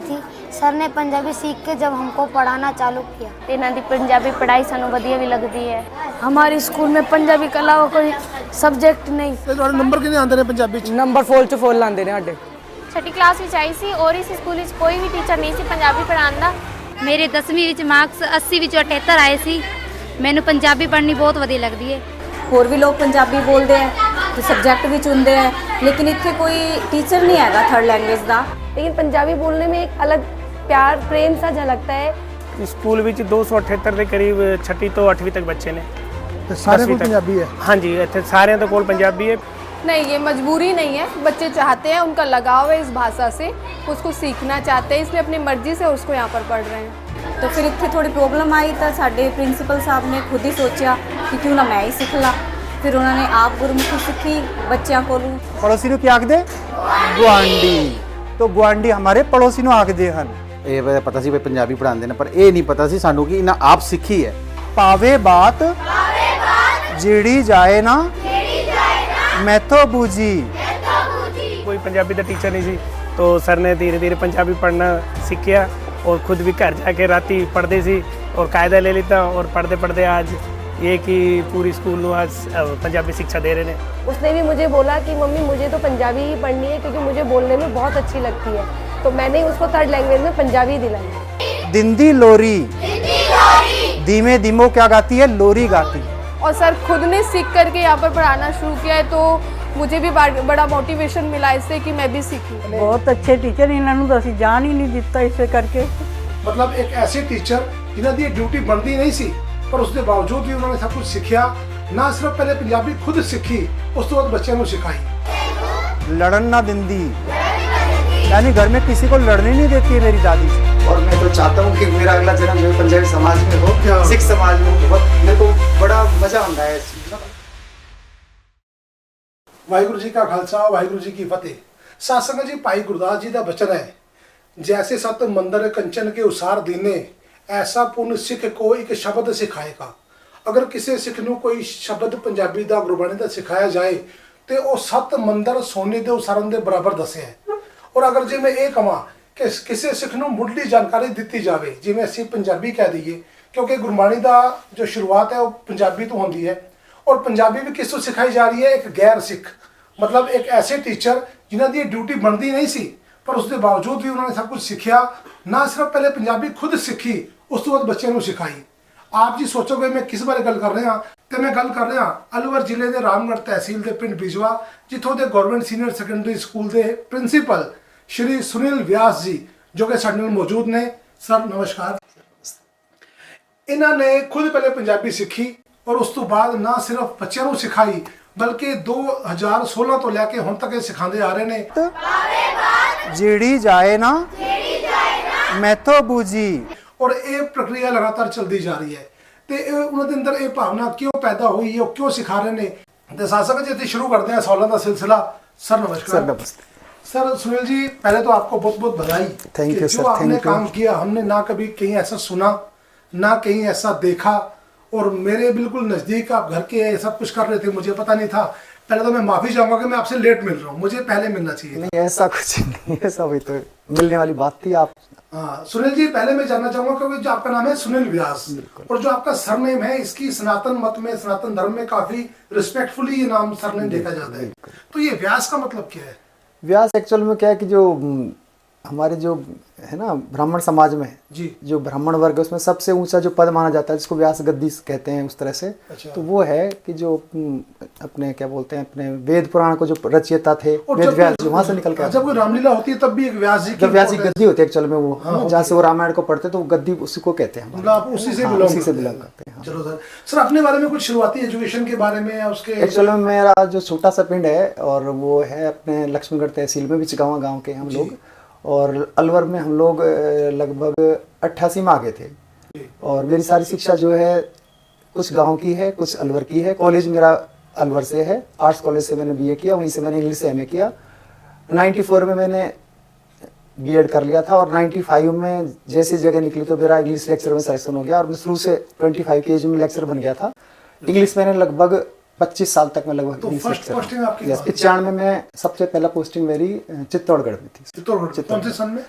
थी। सर ने पंजाबी सीख के जब हमको पढ़ाना चालू किया, इन्हां दी पंजाबी पढ़ाई सानू वधिया भी लगदी है। हमारे स्कूल में पंजाबी के अलावा कोई सब्जेक्ट नहीं। ਤੇ ਤੁਹਾਡੇ ਨੰਬਰ ਕਿੰਨੇ ਆਉਂਦੇ ਨੇ ਪੰਜਾਬੀ ਚ? नंबर फुल च फुल आंदे ने साडे। छठी क्लास विच आई सी और इस स्कूल विच कोई भी टीचर नहीं सी पंजाबी पढ़ाउण दा। मेरे 10वीं विच मार्क्स 80 ਵਿੱਚੋਂ 78 ਆਏ ਸੀ। ਮੈਨੂੰ ਪੰਜਾਬੀ ਪੜ੍ਹਨੀ ਬਹੁਤ ਵਧੀਆ ਲੱਗਦੀ ਹੈ। ਹੋਰ ਵੀ ਲੋਕ ਪੰਜਾਬੀ ਬੋਲਦੇ ਆ ਤੇ ਸਬਜੈਕਟ ਵੀ ਚੁਣਦੇ ਆ, लेकिन ਇੱਥੇ ਕੋਈ ਟੀਚਰ ਨਹੀਂ ਹੈਗਾ थर्ड लैंग्वेज ਦਾ। लेकिन पंजाबी बोलने में एक अलग प्यार प्रेम सा झलकता है। स्कूल ਵਿੱਚ 278 ਦੇ ਕਰੀਬ 6 ਤੋਂ 8ਵੀਂ ਤੱਕ ਬੱਚੇ ਨੇ ਤੇ ਸਾਰੇ ਕੋਲ ਪੰਜਾਬੀ ਹੈ? ਹਾਂਜੀ, ਇੱਥੇ ਸਾਰਿਆਂ ਦੇ ਕੋਲ ਪੰਜਾਬੀ ਹੈ। नहीं, ये मजबूरी नहीं है, बच्चे चाहते हैं, उनका लगाव है इस भाषा से, उसको सीखना चाहते हैं, इसलिए अपनी मर्जी से उसको यहाँ पर पढ़ रहे हैं। तो फिर ਇੱਥੇ ਥੋੜੀ ਪ੍ਰੋਬਲਮ ਆਈ ਤਾਂ ਸਾਡੇ ਪ੍ਰਿੰਸੀਪਲ ਸਾਹਿਬ ਨੇ ਖੁਦ ਹੀ ਸੋਚਿਆ ਕਿ ਕਿਉਂ ਨਾ ਮੈਂ ਹੀ ਸਿੱਖ ਲਾਂ। ਫਿਰ ਉਹਨਾਂ ਨੇ ਆਪ ਗੁਰਮੁਖੀ ਸਿੱਖੀ ਬੱਚਿਆਂ ਕੋਲੋਂ। पड़ोसी ਨੂੰ ਕੀ ਆਖਦੇ? ਗੁਆਂਢੀ। तो ਗੁਆਂਢੀ ਹਮਾਰੇ ਪੜੋਸੀ ਨੂੰ ਆਖਦੇ ਹਨ। ਇਹ ਪਤਾ ਸੀ ਵੀ ਪੰਜਾਬੀ ਪੜ੍ਹਾਉਂਦੇ ਨੇ, ਪਰ ਇਹ ਨਹੀਂ ਪਤਾ ਸੀ ਸਾਨੂੰ ਕਿ ਇਹਨਾਂ ਆਪ ਸਿੱਖੀ ਹੈ। ਪਾਵੇ ਬਾਤ ਜਿਹੜੀ ਜਾਏ ਨਾ ਮੈਥੋਂ ਬੂਜੀ। कोई पंजाबी का टीचर नहीं सी, तो सर ने धीरे धीरे पंजाबी पढ़ना सीखिया और खुद भी घर जाके राती पढ़ते सी और कायदा ले लेता। और पढ़ते पढ़ते आज ये कि पूरी स्कूल में आज पंजाबी शिक्षा दे रहे हैं। उसने भी मुझे बोला कि मम्मी मुझे तो पंजाबी ही पढ़नी है क्योंकि मुझे बोलने में बहुत अच्छी लगती है, तो मैंने उसको थर्ड लैंग्वेज में पंजाबी दिलाई। दिंदी लोरी धीमे धीमो क्या गाती है? लोरी गाती। और सर खुद ने सीख करके यहाँ पर पढ़ाना शुरू किया है, तो मुझे भी बड़ा मोटिवेशन मिला इससे कि मैं भी सीखूं। बहुत अच्छे टीचर, इन्होंने तो ਅਸੀਂ ਜਾਣ ਹੀ ਨਹੀਂ ਦਿੱਤਾ ਇਸੇ ਕਰਕੇ। ਮਤਲਬ ਇੱਕ ਐਸੇ ਟੀਚਰ ਜਿਨ੍ਹਾਂ ਦੀ ਡਿਊਟੀ ਬਣਦੀ ਨਹੀਂ ਸੀ, ਪਰ ਉਸ ਦੇ ਬਾਵਜੂਦ ਵੀ ਉਹਨਾਂ ਨੇ ਸਭ ਕੁਝ ਸਿੱਖਿਆ। ਨਾ ਸਿਰਫ ਪਹਿਲੇ ਪੰਜਾਬੀ ਖੁਦ ਸਿੱਖੀ, ਉਸ ਤੋਂ ਬਾਅਦ ਬੱਚਿਆਂ ਨੂੰ ਸਿਖਾਈ। लड़न ना दिंदी, यानी घर में किसी को लड़ने नहीं देती है मेरी दादी से। और मैं तो चाहता हूँ कि मेरा अगला जन्म जो पंजाबी समाज में हो, सिख समाज में। बहुत मेरे को बड़ा मजा आता है। ਵਾਹਿਗੁਰੂ ਜੀ ਕਾ ਖਾਲਸਾ, ਵਾਹਿਗੁਰੂ ਜੀ ਕੀ ਫਤਿਹ। ਸਾਧ ਸੰਗਤ ਜੀ, ਭਾਈ ਗੁਰਦਾਸ ਜੀ ਦਾ ਬਚਨ ਹੈ, जैसे सत मंदिर कंचन के उसार दीने, ऐसा पुन सिख को एक शब्द सिखाएगा। अगर किसी सिख ਨੂੰ ਕੋਈ ਸ਼ਬਦ ਪੰਜਾਬੀ ਦਾ ਗੁਰਬਾਣੀ ਦਾ ਸਿਖਾਇਆ ਜਾਏ ਤੇ ਉਹ 7 ਮੰਦਰ ਸੋਨੇ ਦੇ ਉਸਾਰਨ ਦੇ ਬਰਾਬਰ ਦੱਸਿਆ ਹੈ। ਔਰ ਅਗਰ ਜੇ ਮੈਂ ਇਹ ਕਹਾਂ ਕਿ ਕਿਸੇ ਸਿੱਖ ਨੂੰ ਮੁੱਢਲੀ ਜਾਣਕਾਰੀ ਦਿੱਤੀ ਜਾਵੇ, ਜਿਵੇਂ ਅਸੀਂ ਪੰਜਾਬੀ ਕਹਿ ਦਈਏ, ਕਿਉਂਕਿ ਗੁਰਬਾਣੀ ਦਾ ਜੋ ਸ਼ੁਰੂਆਤ ਹੈ ਉਹ ਪੰਜਾਬੀ ਤੋਂ ਹੁੰਦੀ ਹੈ। और पंजाबी भी किस तो सिखाई जा रही है? एक गैर सिख, मतलब एक ऐसे टीचर जिन्हों की ड्यूटी बनती नहीं सी, पर उसके बावजूद भी उन्होंने सब कुछ सीखा। ना सिर्फ पहले पंजाबी खुद सीखी, उस तो बाद बच्चों को सिखाई। आप जी सोचोगे मैं किस बारे गल कर रहा, तो मैं गल कर रहा अलवर जिले के रामगढ़ तहसील के पिंड बिजवा, जितों के गवर्नमेंट सीनियर सैकेंडरी स्कूल के प्रिंसीपल श्री सुनील व्यास जी, जो कि साडे नाल मौजूद ने। सर नमस्कार। इन्होंने खुद पहले पंजाबी सीखी और उस तो बाद ना सिर्फ बच्चों को सिखाई, बल्कि 2016 तो लैके हुण तक सिखाते आ रहे हैं। ਜਿਹੜੀ ਜਾਏ ਨਾ ਮੈਥੋਂ ਬੂਜੀ। और ये प्रक्रिया लगातार चलती जा रही है। तो उन्होंने अंदर ये भावना क्यों पैदा हुई है, क्यों सिखा रहे हैं? तो शासक जी इतने शुरू करते हैं सवालों का सिलसिला। सर नमस्कार। सर नमस्ते। सर सुनील जी, पहले तो आपको बहुत बहुत बधाई। थैंक यू जो सर। आपने काम किया, हमने ना कभी कहीं ऐसा सुना, ना कहीं ऐसा देखा, और मेरे बिल्कुल नज़दीक आप घर के सब कुछ कर रहे थे, मुझे पता नहीं था। पहले तो मैं माफ़ी चाहूँगा कि मैं आपसे लेट मिल रहा हूँ, मुझे पहले मिलना चाहिए। नहीं ऐसा कुछ नहीं, ऐसा भी तो मिलने वाली बात थी। आप हाँ सुनील जी, पहले मैं जानना चाहूँगा क्योंकि जो आपका नाम है सुनील व्यास, और जो आपका सरनेम है, इसकी सनातन मत में, सनातन धर्म में काफ़ी रिस्पेक्टफुली ये नाम सरनेम देखा जाता है। तो ये व्यास का मतलब क्या है? व्यास एक्चुअल में क्या है कि जो हमारे जो है ना ब्राह्मण समाज में जी, जो ब्राह्मण वर्ग है उसमें सबसे ऊंचा जो पद माना जाता है, जिसको व्यास गद्दी कहते हैं उस तरह से। अच्छा। तो वो है कि जो अपने क्या बोलते हैं, अपने वेद पुराण को जो रचयिता थे, वेद व्यास जी, वहाँ से निकल के जब कोई रामलीला होती है तब भी एक व्यास जी जब व्यास जी गद्दी होती है एक्चुअल में, वो जहाँ से वो रामायण को पढ़ते तो वो गद्दी उसी को कहते हैं। मतलब आप उसी से बिलोंग करते हैं। चलो सर, सर अपने बारे में कुछ शुरुआती एजुकेशन के बारे में या उसके? एक्चुअल में मेरा जो छोटा सा पिंड है और वो है अपने लक्ष्मणगढ़ तहसील में, बिचगांवा गाँव के हम लोग। और अलवर में हम लोग लगभग 88 में आ गए थे। और मेरी सारी शिक्षा जो है कुछ गांव की है, कुछ अलवर की है। कॉलेज मेरा अलवर से है, आर्ट्स कॉलेज से मैंने बीए किया, वहीं से मैंने इंग्लिश से एमए किया। 94 में मैंने बीएड कर लिया था और 95 में जैसी जगह निकली तो मेरा इंग्लिश लेक्चर में सिलेक्शन हो गया और मैं शुरू से 25 की एज में लेक्चर बन गया था। इंग्लिश मैंने लगभग 25 साल तक मैं लगभग तो फर्स्ट पोस्टिंग आपकी? 95 में सबसे पहला पोस्टिंग मेरी चित्तौड़गढ़ में थी। चित्तौड़गढ़ कौन से सन में?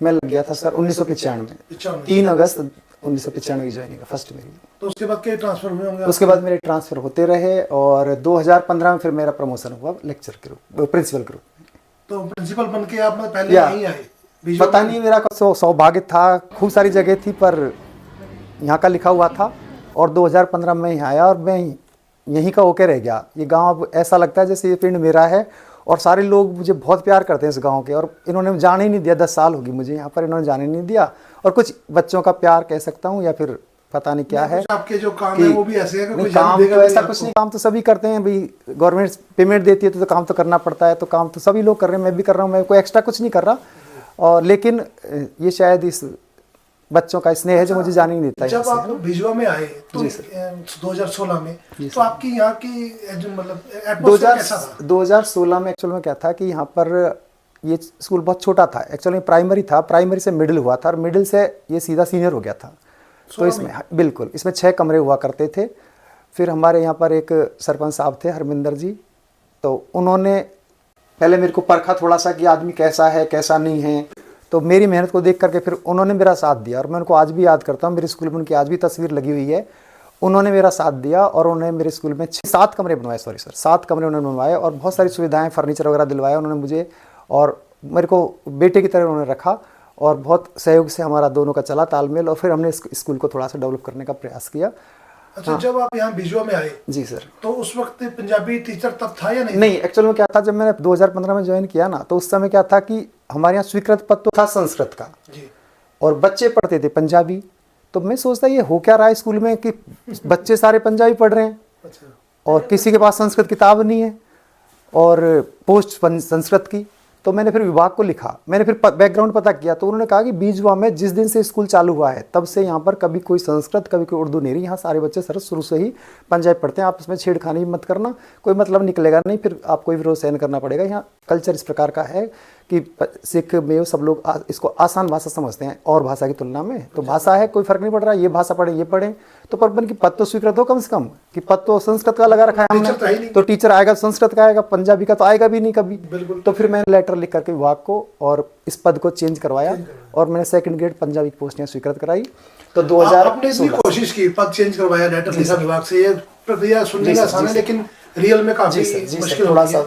मैं लग गया था सर 1995 3 अगस्त 1995 ज्वाइनिंग का फर्स्ट मेरी। तो उसके बाद के ट्रांसफर हुए होंगे? उसके बाद मेरे ट्रांसफर होते रहे और 2015 में फिर मेरा प्रमोशन हुआ लेक्चर के रूप, प्रिंसिपल के रूप में। तो प्रिंसिपल बन के आप पहले यहीं आए? पता नहीं, मेरा सौभाग्य था, खूब सारी जगह थी पर यहाँ का लिखा हुआ था और 2015 में यहाँ आया और मैं यहीं का होके रह गया। ये गांव अब ऐसा लगता है जैसे ये पिंड मेरा है और सारे लोग मुझे बहुत प्यार करते हैं इस गांव के, और इन्होंने जाने ही नहीं दिया। 10 साल होगी मुझे यहाँ पर, इन्होंने जाने नहीं दिया। और कुछ बच्चों का प्यार कह सकता हूँ या फिर पता नहीं क्या है। आपके जो काम है वो भी ऐसे है कि कोई काम तो ऐसा कुछ नहीं, काम तो सभी करते हैं भाई। गवर्नमेंट पेमेंट देती है तो काम तो करना पड़ता है, तो काम तो सभी लोग कर रहे हैं, मैं भी कर रहा हूँ, मैं कोई एक्स्ट्रा कुछ नहीं कर रहा। और लेकिन ये शायद इस बच्चों का स्नेह है जो मुझे जाने नहीं देता। जब आप भिजवा में आए तो 2016 में, तो आपकी यहाँ की जो मतलब एटमॉस्फेयर कैसा था? 2016 में एक्चुअल में क्या था कि यहाँ पर ये स्कूल बहुत छोटा था। एक्चुअली प्राइमरी था, प्राइमरी से मिडिल हुआ था और मिडिल से ये सीधा सीनियर हो गया था। तो इसमें बिल्कुल इसमें 6 कमरे हुआ करते थे। फिर हमारे यहाँ पर एक सरपंच साहब थे हरमिंदर जी, तो उन्होंने पहले मेरे को परखा थोड़ा सा कि आदमी कैसा है कैसा नहीं है। तो मेरी मेहनत को देख करके फिर उन्होंने मेरा साथ दिया और मैं उनको आज भी याद करता हूँ। मेरे स्कूल में उनकी आज भी तस्वीर लगी हुई है। उन्होंने मेरा साथ दिया और उन्होंने मेरे स्कूल में 7 कमरे बनवाए, 7 कमरे उन्होंने बनवाए और बहुत सारी सुविधाएं, फर्नीचर वगैरह दिलवाया उन्होंने मुझे, और मेरे को बेटे की तरह उन्होंने रखा और बहुत सहयोग से हमारा दोनों का चला तालमेल। और फिर हमने इस स्कूल को थोड़ा सा डेवलप करने का प्रयास किया। अच्छा, जब आप यहाँ भिजवा में आए जी सर, तो उस वक्त पंजाबी टीचर तब था या नहीं? नहीं, एक्चुअल में क्या था, जब मैंने 2015 में ज्वाइन किया ना, तो उस समय क्या था कि हमारे यहाँ स्वीकृत पद तो था संस्कृत का जी, और बच्चे पढ़ते थे पंजाबी। तो मैं सोचता ये हो क्या रहा है स्कूल में कि बच्चे सारे पंजाबी पढ़ रहे हैं और किसी के पास संस्कृत किताब नहीं है और पोस्ट संस्कृत की। तो मैंने फिर विभाग को लिखा, मैंने फिर बैकग्राउंड पता किया, तो उन्होंने कहा कि बीजवा में जिस दिन से स्कूल चालू हुआ है तब से यहाँ पर कभी कोई संस्कृत कभी कोई उर्दू नहीं रही। यहाँ सारे बच्चे सर शुरू से ही पंजाबी पढ़ते हैं। आप इसमें छेड़खानी मत करना, कोई मतलब निकलेगा नहीं, फिर आपको विरोध सहन करना पड़ेगा। यहाँ कल्चर इस प्रकार का है कि सिख में सब लोग इसको आसान भाषा समझते हैं और भाषा की तुलना में। तो भाषा है, कोई फर्क नहीं पड़ रहा, ये भाषा पढ़े ये पढ़ें। तो पर की पद तो स्वीकृत हो कम से कम, कि पद तो संस्कृत का लगा रखा है हमने, तो टीचर आएगा संस्कृत का आएगा, पंजाबी का तो आएगा भी नहीं कभी। तो फिर मैंने लेटर लिख करके विभाग को और इस पद को चेंज करवाया और मैंने 2nd ग्रेड पंजाबी की पोस्टियाँ स्वीकृत कराई। तो 2016 कोशिश की, पद चेंज करवाया, लेटर लिखा विभाग से। ये प्रक्रिया सुनने का आसान है लेकिन रियल में काफी मुश्किल थोड़ा सा।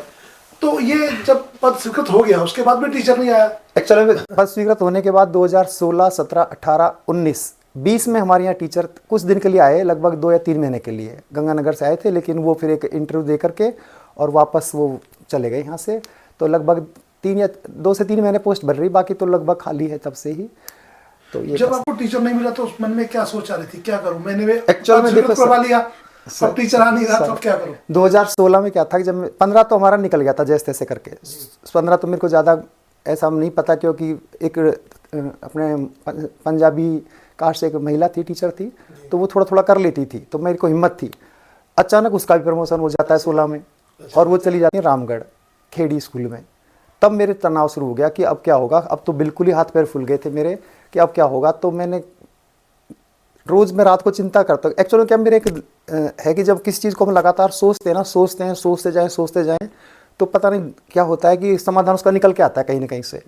तो ये जब पद स्वीकृत हो गया उसके बाद भी टीचर नहीं आया? एक्चुअली पद स्वीकृत होने के बाद 2016, 17, 18, 19, 20 में हमारे यहाँ टीचर कुछ दिन के लिए आए, लगभग 2 या 3 महीने के लिए गंगानगर से आए थे, लेकिन वो फिर एक इंटरव्यू दे करके और वापस वो चले गए यहाँ से। तो लगभग 2 से 3 महीने पोस्ट भर रही, बाकी तो लगभग खाली है तब से ही। तो ये जब आपको टीचर नहीं मिला तो उस मन में क्या सोच आ रही थी, क्या करूं मैंने? एक्चुअल में देखो करवा लिया, सब टीचर आ नहीं रहा तो क्या करूं? 2016 में क्या था कि जब 15 तो हमारा निकल गया था जैसे तैसे करके। 15 तो मेरे को ज़्यादा ऐसा नहीं पता, क्योंकि एक अपने पंजाबी कास्ट से एक महिला थी, टीचर थी, तो वो थोड़ा थोड़ा कर लेती थी, तो मेरे को हिम्मत थी। अचानक उसका भी प्रमोशन हो जाता है 16 में और वो चली जाती है रामगढ़ खेड़ी स्कूल में। तब मेरे तनाव शुरू हो गया कि अब क्या होगा। अब तो बिल्कुल ही हाथ पैर फूल गए थे मेरे कि अब क्या होगा। तो मैंने रोज़ मैं रात को चिंता करता हूँ। एक्चुअली क्या मेरे एक है कि जब किसी चीज़ को हम लगातार सोचते जाएं तो पता नहीं क्या होता है कि समाधान उसका निकल के आता है कहीं ना कहीं से।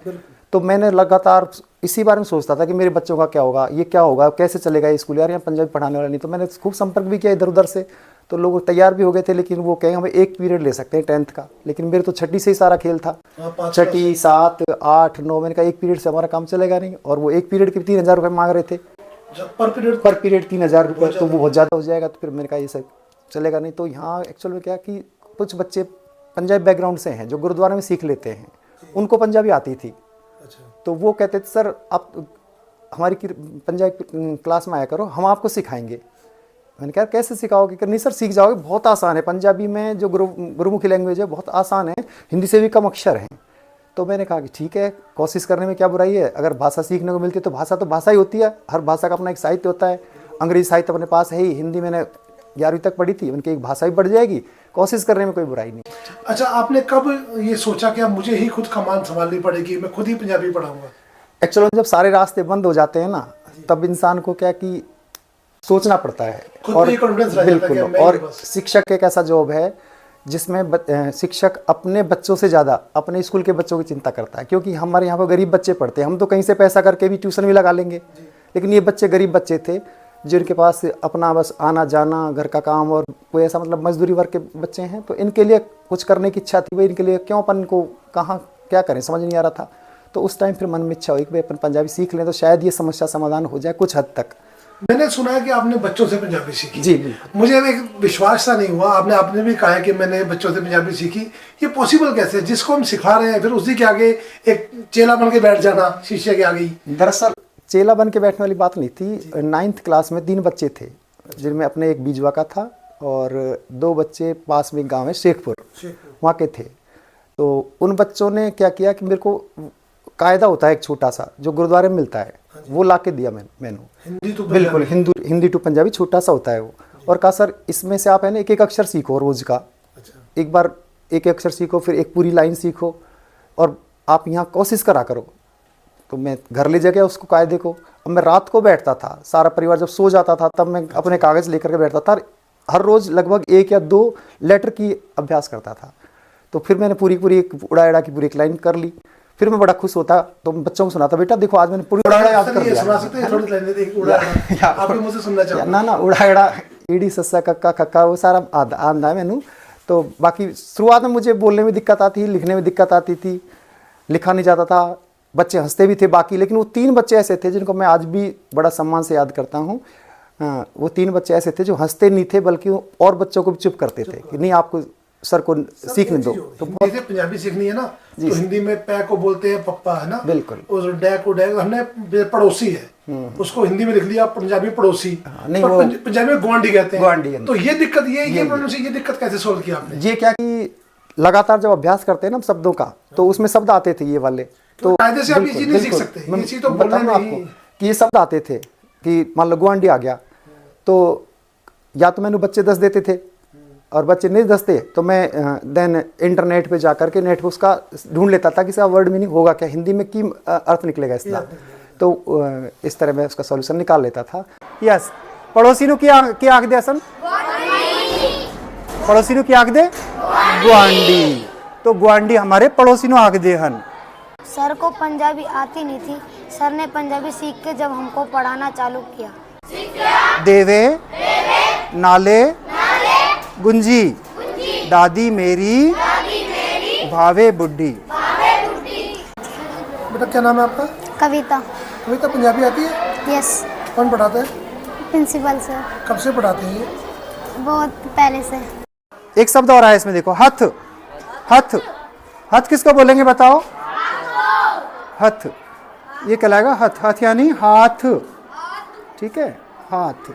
तो मैंने लगातार इसी बारे में सोचता था कि मेरे बच्चों का क्या होगा, ये क्या होगा, कैसे चलेगा ये स्कूल, यार यहाँ पंजाबी पढ़ाने वाला नहीं। तो मैंने खूब संपर्क भी किया इधर उधर से, तो लोग तैयार भी हो गए थे, लेकिन वो कहेंगे हमें 1 पीरियड ले सकते हैं 10th का, लेकिन मेरे तो 6ठी से ही सारा खेल था। 6ठी, 7, 8, 9, मैंने कहा 1 पीरियड से हमारा काम चलेगा नहीं। और वो 1 पीरियड के 3000 रुपये मांग रहे थे पर पीरियड 3000 रुपये, तो वो बहुत ज़्यादा हो जाएगा। तो फिर मैंने कहा ये सब चलेगा नहीं। तो यहाँ एक्चुअल में क्या कि कुछ बच्चे पंजाबी बैकग्राउंड से हैं जो गुरुद्वारा में सीख लेते हैं, उनको पंजाबी आती थी। तो वो कहते थे सर आप हमारी पंजाबी क्लास में आया करो, हम आपको सिखाएंगे। मैंने कहा कैसे सिखाओगे? नहीं सर सीख जाओगे, बहुत आसान है, पंजाबी में जो गुरुमुखी लैंग्वेज है बहुत आसान है, हिंदी से भी कम अक्षर हैं। तो मैंने कहा कि ठीक है, कोशिश करने में क्या बुराई है। अगर भाषा सीखने को मिलती है तो भाषा ही होती है, हर भाषा का अपना एक साहित्य होता है। अंग्रेजी साहित्य अपने पास है ही, हिंदी मैंने 11वीं तक पढ़ी थी, उनकी एक भाषा भी बढ़ जाएगी, कोशिश करने में कोई बुराई नहीं। अच्छा, आपने कब ये सोचा कि अब मुझे ही खुद कमान संभालनी पड़ेगी, मैं खुद ही पंजाबी पढ़ाऊंगा? एक्चुअली जब सारे रास्ते बंद हो जाते हैं ना, तब इंसान को क्या कि सोचना पड़ता है। और बिल्कुल, और शिक्षक एक ऐसा जॉब है जिसमें शिक्षक अपने बच्चों से ज़्यादा अपने स्कूल के बच्चों की चिंता करता है, क्योंकि हमारे यहाँ पर गरीब बच्चे पढ़ते हैं। हम तो कहीं से पैसा करके भी ट्यूशन भी लगा लेंगे, लेकिन ये बच्चे गरीब बच्चे थे जिनके पास अपना बस आना जाना, घर का काम, और कोई ऐसा मतलब मजदूरी वर्ग के बच्चे हैं, तो इनके लिए कुछ करने की इच्छा थी। भाई इनके लिए क्यों अपन को कहाँ क्या करें, समझ नहीं आ रहा था। तो उस टाइम फिर मन में इच्छा हुई कि भाई अपन पंजाबी सीख लें तो शायद ये समस्या समाधान हो जाए कुछ हद तक। मैंने सुना है कि आपने बच्चों से पंजाबी सीखी। जी, मुझे एक विश्वास सा नहीं हुआ। आपने भी कहा है कि मैंने बच्चों से पंजाबी सीखी। ये पॉसिबल कैसे है? जिसको हम सिखा रहे हैं फिर उसी के आगे एक चेला बन के बैठ जाना, शिष्य के आगे ही। दरअसल चेला बन के बैठने वाली बात नहीं थी। 9th क्लास में 3 बच्चे थे, जिनमें अपने एक बीजवा का था और 2 बच्चे पास में गाँव है शेखपुर, वहाँ के थे। तो उन बच्चों ने क्या किया कि मेरे को कायदा होता है एक छोटा सा जो गुरुद्वारे में मिलता है, वो ला के दिया मैंने। बिल्कुल हिंदी टू पंजाबी छोटा सा होता है वो, और कहा सर इसमें से आप है ना एक एक अक्षर सीखो रोज का। एक बार एक अक्षर सीखो, फिर एक पूरी लाइन सीखो, और आप यहाँ कोशिश करा करो। तो मैं घर ले जा गया उसको कायदे को। अब मैं रात को बैठता था, सारा परिवार जब सो जाता था तब मैं अपने कागज़ लेकर के बैठता था। हर रोज़ लगभग 1 या 2 लेटर की अभ्यास करता था। तो फिर मैंने पूरी एक उड़ा एड़ा की पूरी एक लाइन कर ली। फिर मैं बड़ा खुश होता, तो बच्चों को सुनाता, बेटा देखो आज मैंने पूरी उड़ा एड़ा याद कर दिया। सुना सकते हैं थोड़ी लाइन एक उड़ा एड़ा? आप भी मुझे सुनना चाहते? ना उड़ा एड़ा ईडी सस्सा कक्का खक्का वो सारा आंदा है मैनू। तो बाकी शुरुआत में मुझे बोलने में दिक्कत आती, लिखने में दिक्कत आती थी, लिखा नहीं जाता था। बच्चे हंसते भी थे बाकी, लेकिन वो 3 बच्चे ऐसे थे जिनको मैं आज भी बड़ा सम्मान से याद करता हूँ। वो 3 बच्चे ऐसे थे जो हंसते नहीं थे, बल्कि वो और बच्चों को भी चुप करते थे कि नहीं आपको सर को सीखने दो। तो जैसे पंजाबी सीखनी है ना, तो हिंदी में पै को बोलते हैं पप्पा, है ना? बिल्कुल। और डै को डै, हमने पड़ोसी है उसको हिंदी में लिख लिया, पंजाबी पड़ोसी, नहीं वो पंजाबी में गुआंढी कहते हैं। तो ये दिक्कत ये दिक्कत कैसे सोल्व किया आपने? ये क्या कि लगातार जब अभ्यास करते हैं ना शब्दों का, तो उसमें शब्द आते थे ये वाले। तो कायदे से आप ये चीज नहीं सीख सकते। ये चीज तो बोलना आपको कि ये शब्द आते थे कि मान लो गुआंढी आ गया, तो या तो मैंने बच्चे दस देते थे, और बच्चे नहीं दसते तो मैं देन इंटरनेट पे जा करके नेट पे उसका ढूंढ लेता था कि इसका वर्ड मीनिंग होगा क्या, हिंदी में की अर्थ निकलेगा इसका। तो इस तरह मैं उसका सॉल्यूशन निकाल लेता था। यस, पड़ोसी नु की आख दे असन, पड़ोसी नु की आख दे गुआंढी। तो गुआंढी हमारे पड़ोसी नु आख दे हन। सर को पंजाबी आती नहीं थी। सर ने पंजाबी सीख के जब हमको पढ़ाना चालू किया। देवे नाले गुंजी दादी मेरी भावे बुड्ढी। बेटा क्या नाम है आपका? कविता। कविता पंजाबी आती है? यस। कौन पढ़ाता है? Principal sir. कब से पढ़ाते हैं ये? बहुत पहले से। एक शब्द और आया इसमें, देखो हथ। हथ हथ किसको बोलेंगे बताओ? हथ, ये कहलाएगा हथ। हथ यानी हाथ, ठीक है, हाथ।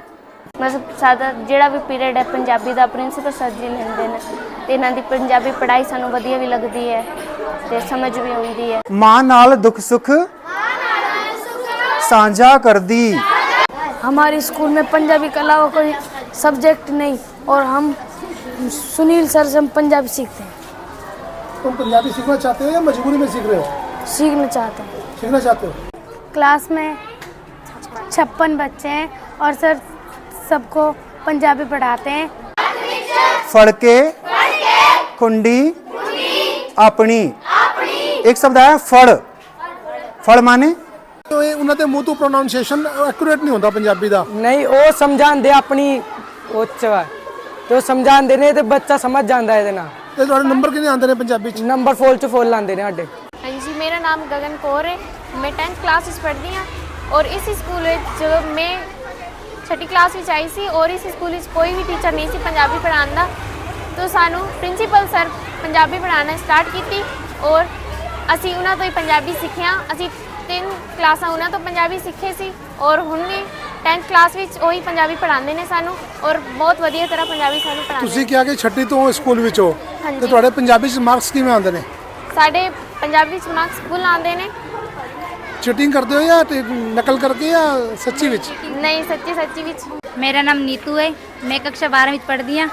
मतलब सादा ਜਿਹੜਾ ਵੀ ਪੀਰੀਅਡ ਹੈ ਪੰਜਾਬੀ ਦਾ ਪ੍ਰਿੰਸੀਪਲ ਸਰ ਜੀ ਲੈਂਦੇ ਨੇ, ਤੇ ਇਹਨਾਂ ਦੀ ਪੰਜਾਬੀ ਪੜ੍ਹਾਈ ਸਾਨੂੰ ਵਧੀਆ ਵੀ ਲੱਗਦੀ ਹੈ ਤੇ ਸਮਝ ਵੀ ਆਉਂਦੀ ਹੈ। ਮਾਂ ਨਾਲ ਦੁੱਖ ਸੁੱਖ ਸਾਂਝਾ करदी। हमारे स्कूल में पंजाबी के अलावा कोई सब्जेक्ट नहीं, और हम सुनील सर से हम पंजाबी सीखते हैं। तुम पंजाबी सीखना चाहते हो या मजबूरी में सीख रहे हो? सीखना चाहते हैं। सीखना चाहते हो। क्लास में 56 बच्चे हैं और सर सबको पंजाबी पढ़ाते हैं। फड़के खुंडी अपनी। एक शब्द आया फड़। फड़ माने तो ये उन्होंने मुंह तो प्रोनाउंसिएशन एक्यूरेट नहीं होता पंजाबी दा। नहीं वो समझाते अपनी उच्च तो समझाते ने तो बच्चा समझ जाता है। ते तुम्हारे नंबर कितने आते हैं पंजाबी च? नंबर फुल च फुल आते हैं साडे। हाँ जी, मेरा नाम गगन कौर है। मैं 10th क्लास में पढ़ती हाँ और इस स्कूल जब मैं 6ठी क्लास में आई सी और इस स्कूल में कोई भी टीचर नहीं सी पंजाबी पढ़ाने का, तो सानू प्रिंसीपल सर पंजाबी पढ़ाना स्टार्ट की और असी उन्होंने तो ही पंजाबी सीखिया। असी 3 क्लासा उन्होंने तो पंजाबी सीखे सी और हुणे 10th क्लास में वही पंजाबी पढ़ाते हैं सानू और बहुत वधिया तरह पंजाबी सानू पढ़ाते। तुसी क्या कि 6ठी तो स्कूल विच हो ते तुहाडे पंजाबी च मार्क्स किवें आंदे ने? साडे पंजाबी च मार्क्स फुल आंदे ने। चीटिंग करते हो या नकल करके या सच्ची विच? नहीं, सच्ची विच। मेरा नाम नीतू है। मैं कक्षा 12 पढ़दी हाँ।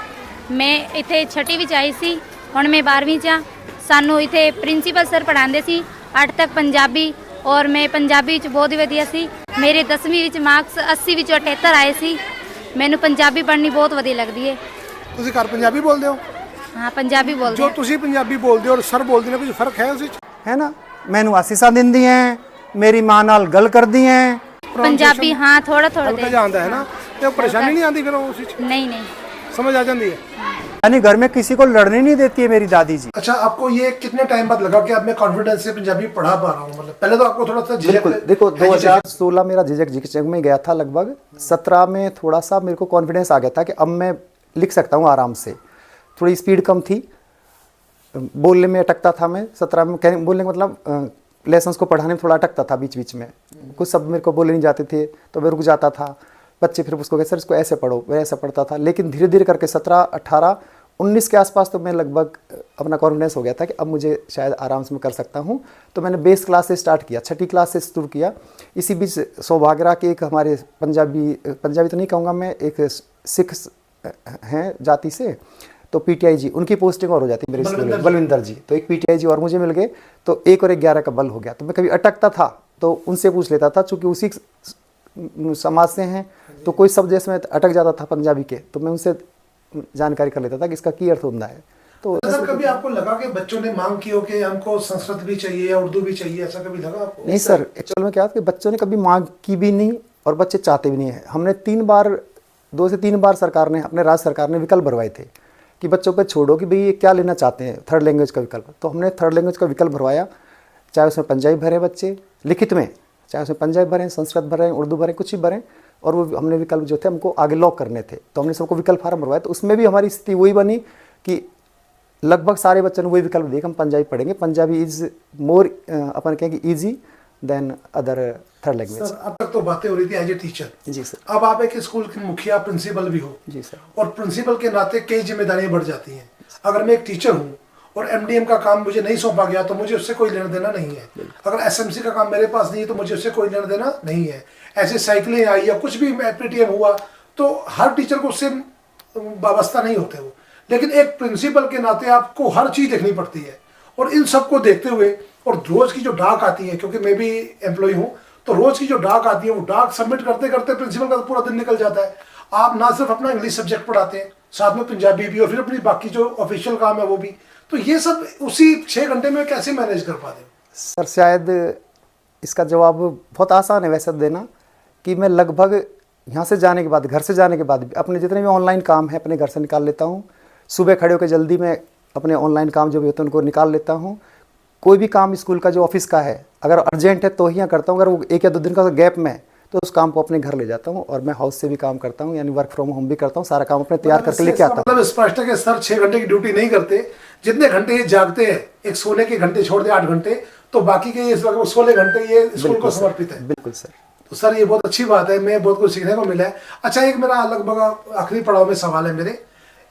मैं इत्थे 6ठी विच आई सी, हुण मैं 12वीं च हाँ। सानू इत्थे प्रिंसीपल सर पढ़ाते सी 8 तक पंजाबी और मैं पंजाबी च बहुत ही वधिया सी। मेरे 10वीं विच मार्क्स 80 विचों 78 आए सी। मैनू पंजाबी पढ़नी बहुत वधिया लगदी है। तुसी घर पंजाबी बोलदे हो? हाँ पंजाबी बोलते जो ਤੁਸੀਂ ਪੰਜਾਬੀ ਬੋਲਦੇ ਹੋ ਔਰ ਸਰ ਬੋਲਦੇ ਨੇ, ਕੁਝ ਫਰਕ ਹੈ ਉਸ ਵਿੱਚ? है ना। मैनू आसीसा दिंदी हैं, मेरी माँ नाल गल करदी हैं। पंजाबी हाँ थोड़ा थोड़ा ਹਲਕਾ ਜਿਹਾ ਆਉਂਦਾ ਹੈ ਨਾ, ਤੇ ਪਰੇਸ਼ਾਨੀ ਨਹੀਂ ਆਉਂਦੀ ਫਿਰ ਉਸ ਵਿੱਚ? नहीं नहीं समझ आ जाती है। यानी घर में किसी को लड़ने नहीं देती है मेरी दादी जी। अच्छा, आपको ये कितने टाइम बाद लगा कि अब मैं कॉन्फिडेंस से पंजाबी पढ़ा पा रहा हूँ? मतलब पहले तो आपको थोड़ा सा बिल्कुल, देखो 2016 मेरा झिझक में गया था लगभग। 17 में थोड़ा सा मेरे को कॉन्फिडेंस आ गया था कि अब मैं लिख सकता हूँ आराम से। थोड़ी स्पीड कम थी, बोलने में अटकता था मैं। 17 में बोलने का मतलब लेसन्स को पढ़ाने में थोड़ा अटकता था बीच बीच में, कुछ शब्द मेरे को बोले नहीं जाते थे तो मैं रुक जाता था। बच्चे फिर उसको कहते सर इसको ऐसे पढ़ो, मैं ऐसा पढ़ता था। लेकिन धीरे धीरे करके 17, 18, 19 के आसपास तो मैं लगभग अपना कॉन्फिडेंस हो गया था कि अब मुझे शायद आराम से मैं कर सकता हूँ। तो मैंने बेस क्लास से स्टार्ट किया, 6ठी क्लास से शुरू किया। इसी बीच सौभाग्यरा के एक हमारे पंजाबी तो नहीं कहूँगा मैं, एक सिख हैं जाति से, तो पीटीआई जी उनकी पोस्टिंग और हो जाती मेरे स्कूल में, बलविंदर जी। तो एक पीटीआई जी और मुझे मिल गए, तो 1 और 11 का बल हो गया। तो मैं कभी अटकता था तो उनसे पूछ लेता था, चूँकि उसी समाज से हैं तो कोई शब्द जैसे मैं अटक जाता था पंजाबी के, तो मैं उनसे जानकारी कर लेता था कि इसका की अर्थ होता है। तो सर कभी आपको लगा कि बच्चों ने मांग की हो कि हमको संस्कृत भी चाहिए या उर्दू भी चाहिए, ऐसा कभी लगा आपको? नहीं सर, एक्चुअल में क्या कि बच्चों ने कभी मांग की भी नहीं और बच्चे चाहते भी नहीं है। हमने 2 से 3 बार सरकार ने, अपने राज्य सरकार ने विकल्प भरवाए थे कि बच्चों पे छोड़ो कि भाई ये क्या लेना चाहते हैं, 3rd लैंग्वेज का विकल्प। तो हमने 3rd लैंग्वेज का विकल्प भरवाया, चाहे उसमें पंजाबी भरे बच्चे लिखित में, चाहे उसमें पंजाबी भरें, संस्कृत भरें, उर्दू भरें, कुछ भी भरें। और वो हमने विकल्प जो थे हमको आगे लॉक करने थे, तो हमने सबको विकल्प फार्म भरवाया। तो उसमें भी हमारी स्थिति वही बनी कि लगभग सारे बच्चों ने वही विकल्प दिए कि हम पंजाबी पढ़ेंगे। पंजाबी इज़ मोर अपन कहेंगे easy than other 3rd language. Sir अब तक तो बातें हो रही थी एज ए टीचर, जी सर। अब आप एक स्कूल के मुखिया प्रिंसिपल भी हो, जी सर। और प्रिंसिपल के नाते कई जिम्मेदारियां बढ़ जाती हैं। अगर मैं एक टीचर हूँ और एमडीएम का काम मुझे नहीं सौंपा गया तो मुझे उससे कोई लेना देना नहीं है। अगर एसएमसी का काम मेरे पास नहीं है तो मुझे उससे कोई लेना देना नहीं है। ऐसे साइकिलें आई या कुछ भी पीटीएम हुआ तो हर टीचर को उससे वाबस्ता नहीं होते हो, लेकिन एक प्रिंसिपल के नाते आपको हर चीज़ देखनी पड़ती है। और इन सबको देखते हुए और रोज़ की जो डाक आती है, क्योंकि मैं भी एम्प्लॉय हूँ, तो रोज़ की जो डाक आती है वो डाक सबमिट करते करते प्रिंसिपल का पूरा दिन निकल जाता है। आप ना सिर्फ अपना इंग्लिश सब्जेक्ट पढ़ाते हैं, साथ में पंजाबी भी और फिर अपनी बाकी जो ऑफिशियल काम है वो भी, तो ये सब उसी 6 घंटे में कैसे मैनेज कर पाते हैं? सर शायद इसका जवाब बहुत आसान है वैसे देना, कि मैं लगभग यहाँ से जाने के बाद, घर से जाने के बाद भी अपने जितने भी ऑनलाइन काम है अपने घर से निकाल लेता हूँ। सुबह खड़े होकर जल्दी मैं अपने ऑनलाइन काम जो भी होते हैं उनको निकाल लेता हूँ। कोई भी काम स्कूल का जो ऑफिस का है अगर अर्जेंट है तो ही करता हूँ, अगर वो 1 या 2 दिन का गैप में तो उस काम को अपने घर ले जाता हूँ। और मैं हाउस से भी काम करता हूँ, यानी वर्क फ्रॉम होम भी करता हूँ, सारा काम अपने तैयार करके लेके आता हूँ। मतलब स्पष्ट है कि सर 6 घंटे की ड्यूटी नहीं करते, जितने घंटे ये जागते हैं, एक सोने के घंटे छोड़ दे 8 घंटे, तो बाकी के ये 16 घंटे ये स्कूल को समर्पित है। बिल्कुल सर। तो सर ये बहुत अच्छी बात है, मैं बहुत कुछ सीखने को मिला है। अच्छा, एक मेरा लगभग आखिरी पड़ाव में सवाल है मेरे,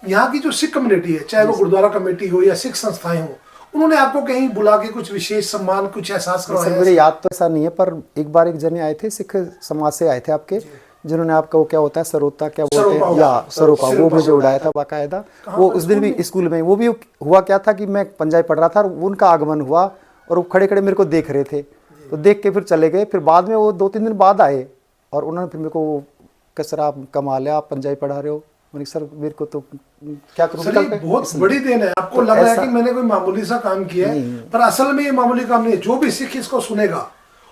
यहाँ की जो सिख कम्युनिटी है, चाहे वो गुरुद्वारा कमेटी हो या सिख संस्थाएं हो, उन्होंने आपको कहीं बुला के कुछ विशेष सम्मान, कुछ एहसास करवाया? सर मुझे याद तो ऐसा नहीं है, पर एक बार एक जने आए थे, सिख समाज से आए थे आपके, जिन्होंने आपका वो क्या होता है सरोता क्या बोलते हैं या सरोपा, वो मुझे उड़ाया था बाकायदा। वो उस दिन भी स्कूल में, वो भी हुआ क्या था कि मैं पंजाबी पढ़ रहा था और उनका आगमन हुआ और वो खड़े खड़े मेरे को देख रहे थे, तो देख के फिर चले गए। फिर बाद में वो 2-3 दिन बाद आए और उन्होंने फिर मेरे को कहा सर आप कमाल है, आप पंजाबी पढ़ा रहे हो। मैंने सर मेरे को तो क्या करूं, सर ये बहुत बड़ी देन है। आपको लग रहा है कि मैंने कोई मामूली सा काम किया है, पर असल में ये मामूली काम नहीं है। जो भी सिख इसको सुनेगा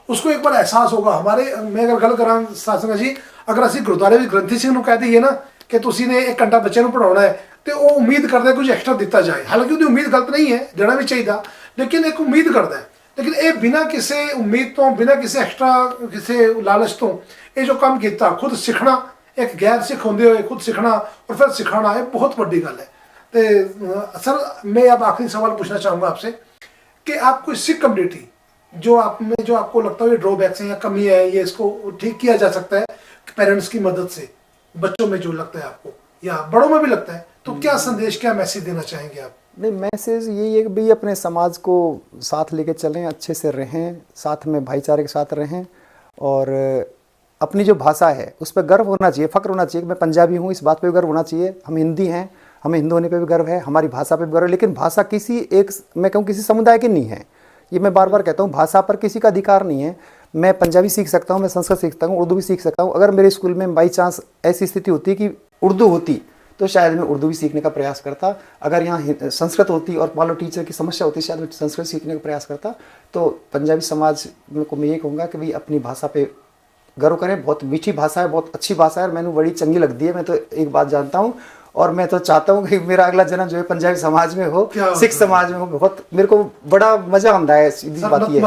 उसको एक बार एहसास होगा। हमारे मैं अगर गल करा सासंगा जी, अगर असं गुरुद्वारे भी ग्रंथी सिंह ਨੂੰ कह दईए ना कि तुसी ने 1 घंटा बच्चे ਨੂੰ पढ़ाना है तो वो उम्मीद करता है कुछ एक्स्ट्रा दिता जाए। हालांकि उसकी उम्मीद गलत नहीं है, देना भी चाहिए, लेकिन एक उम्मीद करता है। लेकिन ये बिना किसी उम्मीद तो, बिना किसी एक्स्ट्रा किसी लालच तो ये जो काम किया, खुद सीखना, एक गैर सिख होंदे हुए खुद सीखना और फिर सिखाना, ये बहुत बड़ी गल है। तो सर मैं अब आखिरी सवाल पूछना चाहूँगा आपसे कि आप कोई सिख कम्युनिटी जो आप में, जो आपको लगता है ये ड्रॉबैक्स हैं या कमी है, ये इसको ठीक किया जा सकता है पेरेंट्स की मदद से, बच्चों में जो लगता है आपको या बड़ों में भी लगता है, तो क्या संदेश, क्या मैसेज देना चाहेंगे आप? नहीं, मैसेज यही है कि भाई अपने समाज को साथ लेके चलें, अच्छे से रहें, साथ में भाईचारे के साथ रहें और अपनी जो भाषा है उस पर गर्व होना चाहिए, फ़ख्र होना चाहिए कि मैं पंजाबी हूँ, इस बात पे भी गर्व होना चाहिए। हम हिंदी हैं, हमें हिंदू होने पे भी गर्व है, हमारी भाषा पे भी गर्व है। लेकिन भाषा किसी एक, मैं कहूँ किसी समुदाय की नहीं है, ये मैं बार बार कहता हूँ, भाषा पर किसी का अधिकार नहीं है। मैं पंजाबी सीख सकता हूँ, मैं संस्कृत सीखता हूँ, उर्दू भी सीख सकता हूँ। अगर मेरे स्कूल में बाई चांस ऐसी स्थिति होती कि उर्दू होती तो शायद मैं उर्दू भी सीखने का प्रयास करता। अगर यहाँ संस्कृत होती और मान लो टीचर की समस्या होती, शायद मैं संस्कृत सीखने का प्रयास करता। तो पंजाबी समाज को मैं ये कहूँगा कि भाई अपनी भाषा पे गर्व करें। बहुत मीठी भाषा है, बहुत अच्छी भाषा है, मैंने बड़ी चंगी लगती है। मैं तो एक बात जानता हूँ और मैं तो चाहता हूँ कि मेरा अगला जन्म जो है पंजाबी समाज में हो, सिख समाज में हो। बहुत मेरे को बड़ा मजा आता है। सीधी बात ये है,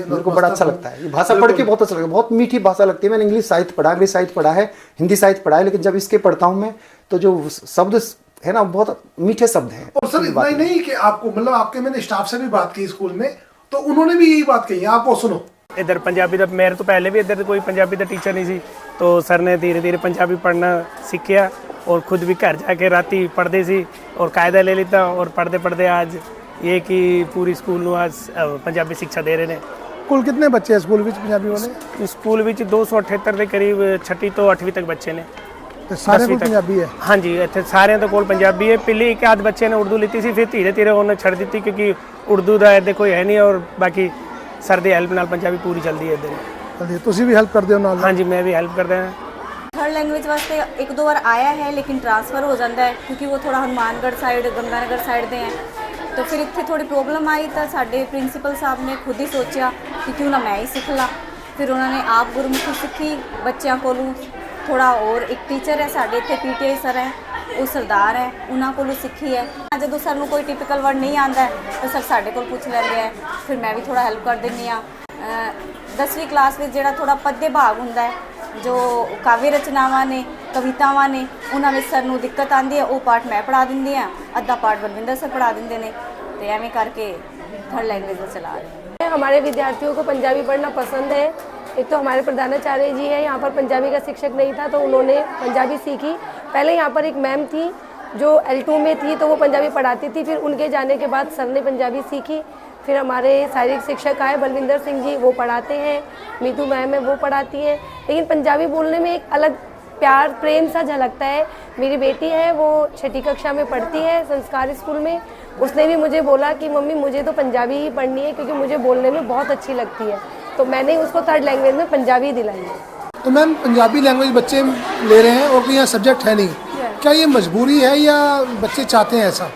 मेरे को बड़ा अच्छा लगता है ये भाषा पढ़ के, बहुत अच्छा लगता है। बहुत मीठी भाषा लगती है। मैंने इंग्लिश साहित्य पढ़ा, अंग्रेजी साहित्य पढ़ा है, हिंदी साहित्य पढ़ा है, लेकिन जब इसके पढ़ता हूँ मैं तो जो शब्द है ना बहुत मीठे शब्द हैं। और सर इतना ही नहीं कि आपको मतलब आपके मैंने स्टाफ से भी बात की स्कूल में, तो उन्होंने भी यही बात कही, आप वो सुनो। इधर पंजाबी का मेरे तो पहले भी इधर कोई पंजाबी का टीचर नहीं सी, तो सर ने धीरे धीरे पंजाबी पढ़ना सीखिया और खुद भी घर जाके राती पढ़ते सी और कायदा ले लेता। और पढ़ते पढ़ते आज ये कि पूरी स्कूल में आज पंजाबी शिक्षा दे रहे हैं। कुल कितने बच्चे हैं स्कूल में पंजाबी वाले? स्कूल में 278 के करीब 6वीं तो 8वीं तक बच्चे ने। सारे को पंजाबी है? हाँ जी, इतने सारे तो कोल पंजाबी है। पहले एक आध बच्चे ने उर्दू लीती सी, फिर धीरे धीरे उन्होंने छड़ दी क्योंकि उर्दू का इधर कोई है नहीं और बाकी सर दी हेल्प नाल पंजाबी पूरी चलती है इधर। तुसी भी हेल्प करते हो नाल? हाँ जी, मैं भी हेल्प करता हूँ। थर्ड लैंग्वेज वास्ते एक दो बार आया है लेकिन ट्रांसफ़र हो जाता है क्योंकि वो थोड़ा हनुमानगढ़ साइड गंगानगर साइड दे हैं। तो फिर इतने थोड़ी प्रॉब्लम आई तो साडे प्रिंसीपल साहब ने खुद ही सोचा कि क्यों ना मैं ही सीख ला। फिर उन्होंने आप गुरमुखी सीखी बच्चों को थोड़ा। और एक टीचर है साडे इत्थे PTI सर है, वो सरदार है, उन्होंने को सीखी है। जो सर कोई टिपिकल वर्ड नहीं आता है तो सर साडे को पूछ लेंगे है, फिर मैं भी थोड़ा हेल्प कर देनी हाँ। 10वीं क्लास में जो थोड़ा पद्य भाग होंगे है, जो काव्य रचनावां ने कवितावां ने उन्होंने सर को दिक्कत आती है, वो पार्ट मैं पढ़ा देंदी हाँ, अद्धा पार्ट बलविंदर सर पढ़ा देंगे ने। तो एवं करके थर्ड लैंग्वेज में चला रहे हैं। हमारे विद्यार्थियों को पंजाबी पढ़ना पसंद है। एक तो हमारे प्रधानाचार्य जी है, यहाँ पर पंजाबी का शिक्षक नहीं था तो उन्होंने पंजाबी सीखी। पहले यहाँ पर एक मैम थी जो L2 में थी तो वो पंजाबी पढ़ाती थी, फिर उनके जाने के बाद सर ने पंजाबी सीखी। फिर हमारे शारीरिक शिक्षक आए बलविंदर सिंह जी, वो पढ़ाते हैं। मीतू मैम है, वो पढ़ाती हैं। लेकिन पंजाबी बोलने में एक अलग प्यार प्रेम सा झलकता है। मेरी बेटी है, वो 6ठी कक्षा में पढ़ती है संस्कार स्कूल में। उसने भी मुझे बोला कि मम्मी मुझे तो पंजाबी ही पढ़नी है क्योंकि मुझे बोलने में बहुत अच्छी लगती है। तो मैंने उसको थर्ड लैंग्वेज में पंजाबी दिलाई है। तो मैम पंजाबी लैंग्वेज बच्चे ले रहे हैं और कोई यहाँ सब्जेक्ट है नहीं, क्या ये मजबूरी है या बच्चे चाहते हैं ऐसा?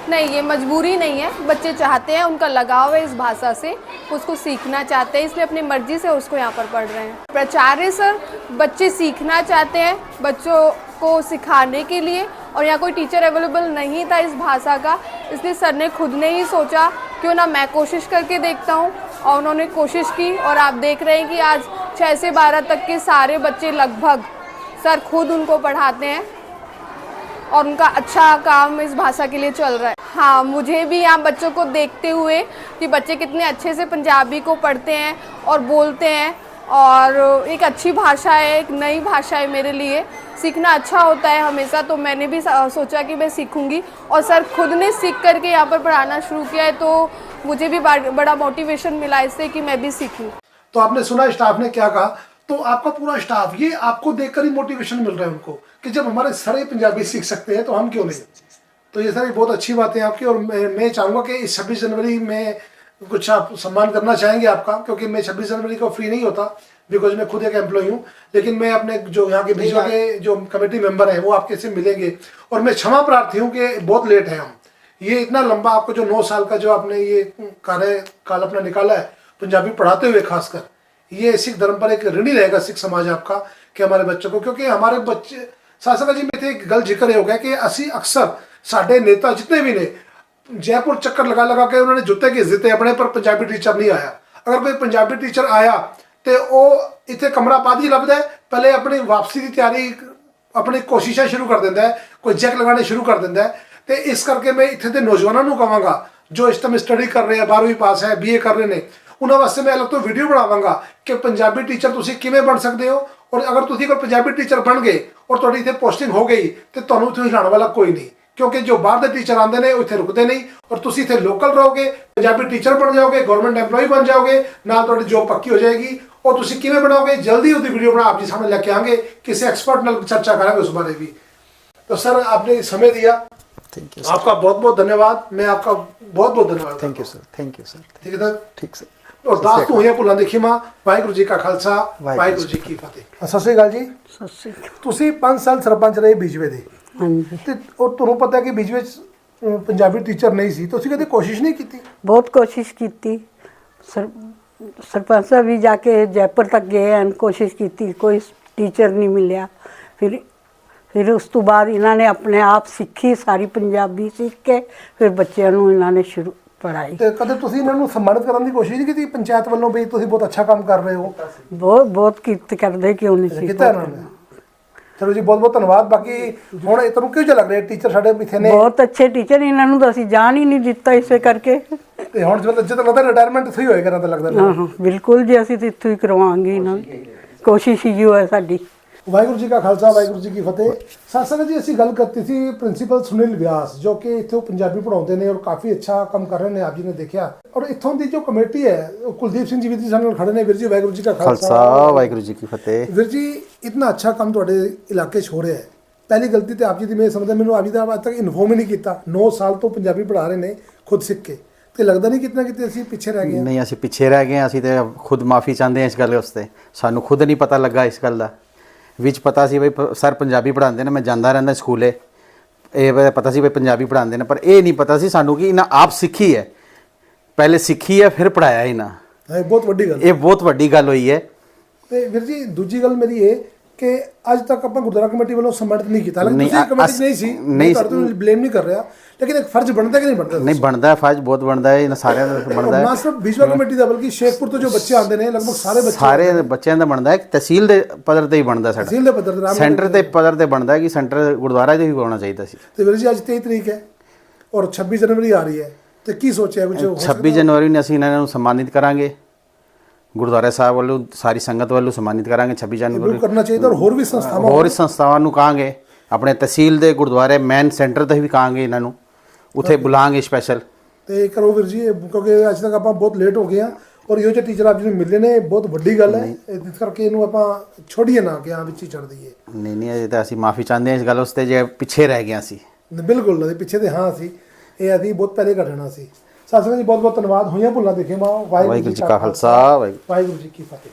नहीं, ये मजबूरी नहीं है, बच्चे चाहते हैं, उनका लगाव है इस भाषा से, उसको सीखना चाहते हैं, इसलिए अपनी मर्जी से उसको यहाँ पर पढ़ रहे हैं। प्राचार्य सर बच्चे सीखना चाहते हैं, बच्चों को सिखाने के लिए, और यहाँ कोई टीचर अवेलेबल नहीं था इस भाषा का, इसलिए सर ने खुद ने ही सोचा क्यों ना मैं कोशिश करके देखता हूँ। और उन्होंने कोशिश की और आप देख रहे हैं कि आज 6 से 12 तक के सारे बच्चे लगभग सर खुद उनको पढ़ाते हैं और उनका अच्छा काम इस भाषा के लिए चल रहा है। हाँ, मुझे भी यहाँ बच्चों को देखते हुए कि बच्चे कितने अच्छे से पंजाबी को पढ़ते हैं और बोलते हैं, और एक अच्छी भाषा है, एक नई भाषा है मेरे लिए, सीखना अच्छा होता है हमेशा। तो मैंने भी सोचा कि मैं सीखूंगी और सर खुद ने सीख करके यहाँ पर पढ़ाना शुरू किया है, तो मुझे भी बड़ा मोटिवेशन मिला इससे कि मैं भी सीखूं। तो आपने सुना स्टाफ ने क्या कहा, तो आपका पूरा स्टाफ ये आपको देखकर ही मोटिवेशन मिल रहा है उनको कि जब हमारे सारे पंजाबी सीख सकते हैं तो हम क्यों नहीं। तो ये सारी बहुत अच्छी बातें आपकी, और मैं चाहूँगा कि इस 26 जनवरी में कुछ आप सम्मान करना चाहेंगे आपका, क्योंकि मैं 26 जनवरी को फ्री नहीं होता बिकॉज मैं खुद एक एम्प्लॉय हूँ, लेकिन मैं अपने जो यहाँ के बीच के जो कमेटी मेंबर हैं वो आपके से मिलेंगे। और मैं क्षमा प्रार्थी हूँ कि बहुत लेट है हम, ये इतना लंबा आपको जो 9 साल का जो आपने ये कार्यकाल अपना निकाला है पंजाबी पढ़ाते हुए, खासकर ये सिख धर्म पर एक ऋणी रहेगा सिख समाज आपका कि हमारे बच्चों को, क्योंकि हमारे बच्चे शासक जी में थे एक गल जिक्र हो गया कि असी अक्सर साढ़े नेता जितने भी ने जयपुर चक्कर लगा लगा के उन्होंने जुत्ते के जिते अपने पर पंजाबी टीचर नहीं आया। अगर कोई पंजाबी टीचर आया तो वो इतने कमरा पादी लभदा है, पहले अपनी वापसी की तैयारी अपनी कोशिशें शुरू कर देता है, कोई जैक लगाने शुरू कर देता है। तो इस करके मैं इतने के नौजवानों को कहूँगा जो इस टाइम स्टडी कर रहे हैं, 12वीं पास है, BA कर रहे हैं, उन्होंने वास्ते मैं अलग तो वीडियो बनावांगा कि पंजाबी टीचर तुसी किवें बन सकते हो, और अगर तुसी कोई पंजाबी टीचर बन गए और तुहाडी इत्थे पोस्टिंग हो गई तो तुहानूं इत्थों हिलाने वाला कोई नहीं, क्योंकि जो बाहर के टीचर आते हैं इत्थे रुकते नहीं, और तुसी इत्थे लोकल रहोगे, पंजाबी टीचर बन जाओगे, गवर्नमेंट एम्प्लॉय बन जाओगे, नाल तुहाडी जॉब पक्की हो जाएगी। और तुसी किवें बनाओगे, जल्दी उसकी वीडियो बना आप जी सामने लेके आएंगे, किसी एक्सपर्ट नाल चर्चा करेंगे उस बारे भी। तो सर आपने समय दिया, थैंक यू, आपका बहुत बहुत धन्यवाद। मैं आपका बहुत बहुत धन्यवाद। Thank you sir, thank you sir. ठीक है सर, ठीक सर। और दास तो होइया भुलां देखी मां, वाहिगुरू जी का खालसा वाहिगुरू जी की फतेह। सत श्री अकाल जी। सत श्री अकाल। ਤੁਸੀਂ 5 ਸਾਲ ਸਰਪੰਚ ਰਹੇ ਬੀਜਵੇ ਦੇ, ਹਾਂਜੀ ਤੇ ਉਹ ਤੁਹਾਨੂੰ ਪਤਾ ਕਿ ਵਿੱਚ ਵਿੱਚ ਪੰਜਾਬੀ ਟੀਚਰ ਨਹੀਂ ਸੀ, ਤੁਸੀਂ ਕਦੇ ਕੋਸ਼ਿਸ਼ ਨਹੀਂ ਕੀਤੀ? ਬਹੁਤ ਕੋਸ਼ਿਸ਼ ਕੀਤੀ। ਸਰਪੰਚ ਸਾਹਿਬ ਵੀ ਜਾ ਕੇ ਜੈਪੁਰ ਤੱਕ ਗਏ ਹਨ, ਕੋਸ਼ਿਸ਼ ਕੀਤੀ, ਕੋਈ ਟੀਚਰ ਨਹੀਂ ਮਿਲਿਆ। ਫਿਰ ਉਸ ਤੋਂ ਬਾਅਦ ਇਹਨਾਂ ਨੇ ਆਪਣੇ ਆਪ ਸਿੱਖੀ, ਸਾਰੀ ਪੰਜਾਬੀ ਸਿੱਖ ਕੇ ਫਿਰ ਬੱਚਿਆਂ ਨੂੰ ਇਹਨਾਂ ਨੇ ਸ਼ੁਰੂ ਪੜ੍ਹਾਈ। ਤੇ ਕਦੇ ਤੁਸੀਂ ਇਹਨਾਂ ਨੂੰ ਸਨਮਾਨਿਤ ਕਰਨ ਦੀ ਕੋਸ਼ਿਸ਼ ਨਹੀਂ ਕੀਤੀ ਪੰਚਾਇਤ ਵੱਲੋਂ ਵੀ ਤੁਸੀਂ ਬਹੁਤ ਅੱਛਾ ਕੰਮ ਕਰ ਰਹੇ ਹੋ? ਬਹੁਤ ਕਰਦੇ, ਕਿਉਂ ਨਹੀਂ ਸੀ ਕੀਤਾ ਇਹਨਾਂ ਨੇ। ਚਲੋ ਜੀ, ਬਹੁਤ ਬਹੁਤ ਧੰਨਵਾਦ। ਬਾਕੀ ਹੁਣ ਇਹ ਤੁਹਾਨੂੰ ਕਿਉਂ ਜਿਹਾ ਲੱਗ ਰਿਹਾ ਟੀਚਰ ਸਾਡੇ ਇੱਥੇ ਨੇ? ਬਹੁਤ ਅੱਛੇ ਟੀਚਰ, ਇਹਨਾਂ ਨੂੰ ਤਾਂ ਅਸੀਂ ਜਾਣ ਹੀ ਨਹੀਂ ਦਿੱਤਾ ਇਸੇ ਕਰਕੇ। ਤੇ ਹੁਣ ਜਦੋਂ ਲੱਗਦਾ ਰਿਟਾਇਰਮੈਂਟ ਇੱਥੇ ਹੀ ਹੋਏਗਾ ਨਾ, ਤਾਂ ਲੱਗਦਾ। ਹਾਂ ਬਿਲਕੁਲ ਜੀ, ਅਸੀਂ ਤਾਂ ਇੱਥੋਂ ਹੀ ਕਰਵਾਵਾਂਗੇ ਇਹਨਾਂ ਦੀ ਕੋਸ਼ਿਸ਼ ਹੀ ਹੈ ਸਾਡੀ। ਵਾਹਿਗੁਰੂ ਜੀ ਕਾ ਖਾਲਸਾ, ਵਾਹਿਗੁਰੂ ਜੀ ਕੀ ਫਤਿਹ। ਸਾਧ ਸੰਗਤ ਜੀ, ਅਸੀਂ ਗੱਲ ਕਰਤੀ ਸੀ ਪ੍ਰਿੰਸੀਪਲ ਸੁਨੀਲ ਵਿਆਸ, ਜੋ ਕਿ ਇੱਥੇ ਪੰਜਾਬੀ ਪੜ੍ਹਾਉਂਦੇ ਨੇ ਔਰ ਕਾਫੀ ਅੱਛਾ ਕੰਮ ਕਰ ਰਹੇ ਨੇ, ਆਪ ਜੀ ਨੇ ਦੇਖਿਆ। ਔਰ ਇੱਥੋਂ ਦੀ ਜੋ ਕਮੇਟੀ ਹੈ, ਉਹ ਕੁਲਦੀਪ ਸਿੰਘ ਜੀ ਵੀ ਸਾਡੇ ਨਾਲ ਖੜੇ ਨੇ। ਵੀਰ ਜੀ, ਵਾਹਿਗੁਰੂ ਜੀ ਕਾ ਖਾਲਸਾ, ਵਾਹਿਗੁਰੂ ਜੀ ਕੀ ਫਤਿਹ। ਵੀਰ ਜੀ, ਇਤਨਾ ਅੱਛਾ ਕੰਮ ਤੁਹਾਡੇ ਇਲਾਕੇ 'ਚ ਹੋ ਰਿਹਾ ਹੈ। ਪਹਿਲੀ ਗਲਤੀ ਤੇ ਆਪ ਜੀ ਦੀ ਮੈਂ ਸਮਝਦਾ, ਮੈਨੂੰ ਆਪ ਜੀ ਦਾ ਅੱਜ ਤੱਕ ਇਨਫੋਰਮ ਹੀ ਨਹੀਂ ਕੀਤਾ। 9 ਸਾਲ ਤੋਂ ਪੰਜਾਬੀ ਪੜ੍ਹਾ ਰਹੇ ਨੇ ਖੁਦ ਸਿੱਖ ਕੇ, ਤੇ ਲੱਗਦਾ ਨਹੀਂ ਕਿਤਨਾ ਕਿਤੇ ਅਸੀਂ ਪਿੱਛੇ ਰਹਿ ਗਏ? ਨਹੀਂ, ਅਸੀਂ ਪਿੱਛੇ ਰਹਿ ਗਏ। ਅਸੀਂ ਤੇ ਖੁਦ ਮਾਫੀ ਚਾਹੁੰਦੇ ਹਾਂ ਇਸ ਗੱਲ ਵਾਸਤੇ। ਸਾਨੂੰ ਖੁਦ ਨਹੀਂ ਪਤਾ ਲੱਗਾ ਇਸ ਗੱਲ ਦਾ। ਵਿੱਚ ਪਤਾ ਸੀ ਬਈ ਸਰ ਪੰਜਾਬੀ ਪੜ੍ਹਾਉਂਦੇ ਨੇ, ਮੈਂ ਜਾਂਦਾ ਰਹਿੰਦਾ ਸਕੂਲੇ, ਇਹ ਪਤਾ ਸੀ ਬਈ ਪੰਜਾਬੀ ਪੜ੍ਹਾਉਂਦੇ ਨੇ, ਪਰ ਇਹ ਨਹੀਂ ਪਤਾ ਸੀ ਸਾਨੂੰ ਕਿ ਇਹਨਾਂ ਆਪ ਸਿੱਖੀ ਹੈ, ਪਹਿਲੇ ਸਿੱਖੀ ਹੈ ਫਿਰ ਪੜ੍ਹਾਇਆ ਇਹਨਾਂ। ਇਹ ਬਹੁਤ ਵੱਡੀ ਗੱਲ, ਇਹ ਬਹੁਤ ਵੱਡੀ ਗੱਲ ਹੋਈ ਹੈ। ਤੇ ਵੀਰ ਜੀ, ਦੂਜੀ ਗੱਲ ਮੇਰੀ ਇਹ ਕਿ ਅੱਜ ਤੱਕ ਆਪਾਂ ਗੁਰਦੁਆਰਾ ਕਮੇਟੀ ਵੱਲੋਂ ਸਨਮਾਨਿਤ ਨਹੀਂ ਕੀਤਾ। ਹਾਲਾਂਕਿ ਤੁਸੀਂ ਕਮੇਟੀ ਨਹੀਂ ਸੀ, ਮੈਂ ਤੁਹਾਨੂੰ ਬਲੇਮ ਨਹੀਂ ਕਰ ਰਿਹਾ, ਲੇਕਿਨ ਇੱਕ ਫਰਜ਼ ਬਣਦਾ ਕਿ ਨਹੀਂ ਬਣਦਾ? ਨਹੀਂ ਬਣਦਾ, ਫਰਜ਼ ਬਹੁਤ ਬਣਦਾ ਹੈ, ਇਹਨਾਂ ਸਾਰਿਆਂ ਦਾ ਬਣਦਾ ਹੈ। ਨਾ ਸਿਰਫ ਵਿਸ਼ਵਾ ਕਮੇਟੀ ਦਾ, ਬਲਕਿ ਸ਼ੇਖਪੁਰ ਤੋਂ ਜੋ ਬੱਚੇ ਆਉਂਦੇ ਨੇ, ਲਗਭਗ ਸਾਰੇ ਬੱਚਿਆਂ ਦਾ ਬਣਦਾ ਹੈ। ਤਹਿਸੀਲ ਦੇ ਪੱਧਰ ਤੇ ਹੀ ਬਣਦਾ ਸਾਡਾ, ਤਹਿਸੀਲ ਦੇ ਪੱਧਰ ਤੇ, ਸੈਂਟਰ ਦੇ ਪੱਧਰ ਤੇ ਬਣਦਾ ਕਿ ਸੈਂਟਰ ਗੁਰਦੁਆਰਾ ਦੇ ਵੀ ਹੋਣਾ ਚਾਹੀਦਾ ਸੀ। ਤੇ ਵੀਰ ਜੀ, ਅੱਜ 23 ਤਰੀਕ ਹੈ ਔਰ 26 ਜਨਵਰੀ ਆ ਰਹੀ ਹੈ, ਤੇ ਕੀ ਸੋਚਿਆ ਕੁਝ? 26 ਜਨਵਰੀ ਨੂੰ ਅਸੀਂ ਇਹਨਾਂ ਨੂੰ ਸਨਮਾਨਿਤ ਕਰਾਂਗੇ, ਗੁਰਦੁਆਰਾ ਸਾਹਿਬ ਵੱਲੋਂ ਸਾਰੀ ਸੰਗਤ ਵੱਲੋਂ ਸਨਮਾਨਿਤ ਕਰਾਂਗੇ 26 ਜਨਵਰੀ ਕਰਨਾ ਚਾਹੀਦਾ। ਔਰ ਹੋਰ ਵੀ ਸੰਸਥਾਵਾਂ ਨੂੰ ਕਹਾਂਗੇ, ਆਪਣੇ ਤਹਿਸੀਲ ਦੇ ਗੁਰਦੁਆਰੇ ਮੇਨ ਸੈਂਟਰ ਤੇ ਵੀ ਕਹਾਂਗੇ, ਇਹਨਾਂ ਨੂੰ ਉੱਥੇ ਬੁਲਾਵਾਂਗੇ ਸਪੈਸ਼ਲ। ਤੇ ਕਰੋ ਵੀਰ ਜੀ, ਕਿਉਂਕਿ ਅੱਜ ਤੱਕ ਆਪਾਂ ਬਹੁਤ ਲੇਟ ਹੋ ਗਏ ਹਾਂ, ਔਰ ਇਹੋ ਜਿਹੇ ਟੀਚਰ ਆਪ ਜੀ ਨੂੰ ਮਿਲੇ ਨੇ, ਬਹੁਤ ਵੱਡੀ ਗੱਲ ਹੈ। ਇਸ ਕਰਕੇ ਇਹਨੂੰ ਆਪਾਂ ਛੋੜੀਏ ਨਾ ਕਿ ਵਿੱਚ ਹੀ ਚੜ੍ਹ ਦਈਏ। ਨਹੀਂ, ਅਜੇ ਤਾਂ ਅਸੀਂ ਮਾਫੀ ਚਾਹੁੰਦੇ ਹਾਂ ਇਸ ਗੱਲ ਵਾਸਤੇ ਜੇ ਪਿੱਛੇ ਰਹਿ ਗਏ ਸੀ। ਬਿਲਕੁਲ ਪਿੱਛੇ ਤੇ ਹਾਂ ਸੀ, ਇਹ ਅਸੀਂ ਬਹੁਤ ਪਹਿਲੇ ਘਟਣਾ ਸੀ। ਸਾਧ ਸੰਗਤ ਜੀ, ਬਹੁਤ ਬਹੁਤ ਧੰਨਵਾਦ। ਹੋਈਆਂ ਭੁੱਲਾਂ ਦੇਖੇ ਮਾਂ। ਵਾਹਿਗੁਰੂ ਜੀ ਕਾ ਖਾਲਸਾ, ਵਾਹਿਗੁਰੂ ਜੀ ਕੀ ਫਤਿਹ।